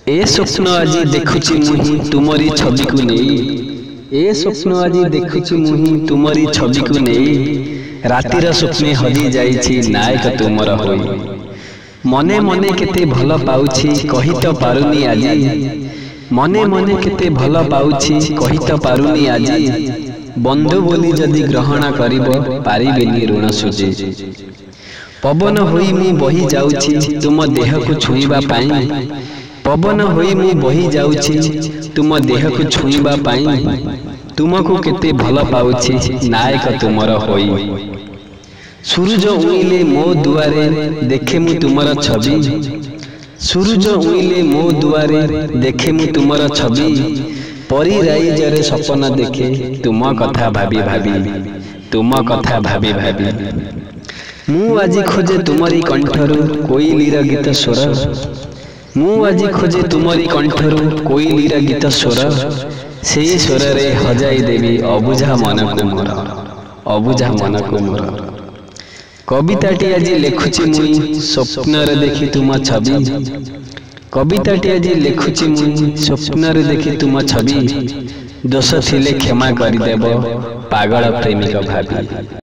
ए स्वप्न आज देखुची मुही तुमरी छवि को नहीं। ए स्वप्न आज देखुची मुही तुमरी छवि को नहीं। रातिर स्वप्ने हरि जाइछि नायक तुमर होई। मने मने केते भल पाउछि कहि तो पारुनी आजी। मने मने केते भल पाउछि कहि तो पारुनी आजी। बंधु बोली जदि ग्रहण करिबो पारिबेनी ऋण सुझे। पवन होई मु बही जाउछि तुम देह को छुईबा पाई। पवन होई मु बही जाउछि तुम देह को छुईबा पाई। तुमको केते भल पाउछि नायक तुमर होई। सूरज उइले मो दुआरे देखे मु तुमर छवि। सूरज उइले मो दुआरे देखे मु तुमर छवि। परी राइजरे सपना देखे तुम कथा भाबी भाबी। तुम कथा भाबी भाबी मु आजी खोजे तुमरी कंठरू कोइलीर गीत स्वर। मु आजी खोजे तुमरी कंठरू कोइलीर गीत स्वर। से स्वर रे हजाई देवी अबुझा मन को मोर। अबुझा मन को मोर कविताटी आजी लेखुची मुई स्वप्न रे देखी तुम छवि। कविताटी आजी लेखुची मुई स्वप्न रे देखी तुम छवि। दोष थिले क्षमा करि देबो पागल प्रेमिक भाबी।